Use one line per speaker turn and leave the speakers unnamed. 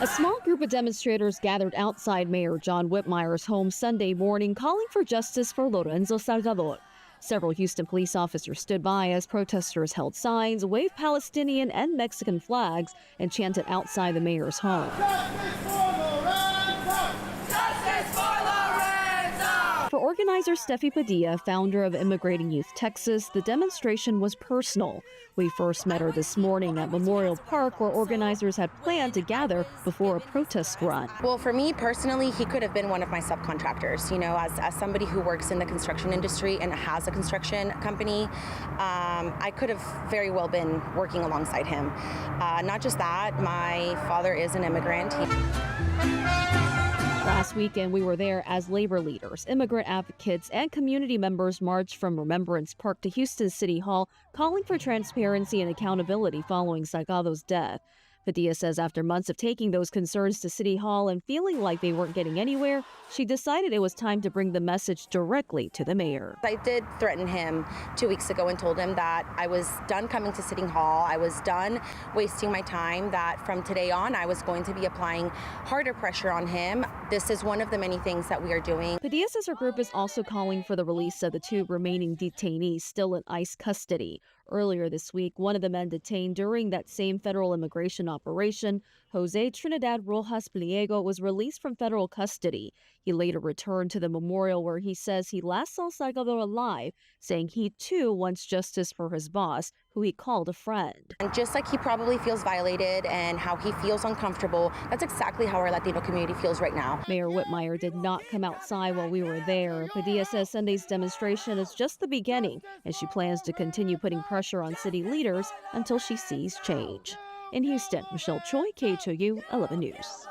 A small group of demonstrators gathered outside Mayor John Whitmire's home Sunday morning calling for justice for Lorenzo Salgado. Several Houston police officers stood by as protesters held signs, waved Palestinian and Mexican flags, and chanted outside the mayor's home. For organizer Stephy Padilla, founder of Immigrating Youth Texas, the demonstration was personal. We first met her this morning at Memorial Park, where organizers had planned to gather before a protest run.
Well, for me personally, he could have been one of my subcontractors. You know, as somebody who works in the construction industry and has a construction company, I could have very well been working alongside him. Not just that, my father is an immigrant.
Last weekend, we were there as labor leaders, immigrant advocates, and community members marched from Remembrance Park to Houston City Hall, calling for transparency and accountability following Salgado's death. Padilla says after months of taking those concerns to City Hall and feeling like they weren't getting anywhere, she decided it was time to bring the message directly to the mayor.
I did threaten him 2 weeks ago and told him that I was done coming to City Hall. I was done wasting my time, that from today on I was going to be applying harder pressure on him. This is one of the many things that we are doing.
Padilla says her group is also calling for the release of the two remaining detainees still in ICE custody. Earlier this week, one of the men detained during that same federal immigration operation, Jose Trinidad Rojas Pliego, was released from federal custody. He later returned to the memorial where he says he last saw Salgado alive, saying he too wants justice for his boss, who he called a friend.
And just like he probably feels violated and how he feels uncomfortable, that's exactly how our Latino community feels right now.
Mayor Whitmire did not come outside while we were there. Padilla says Sunday's demonstration is just the beginning, and she plans to continue putting pressure on city leaders until she sees change. In Houston, Michelle Choi, KHOU 11 News.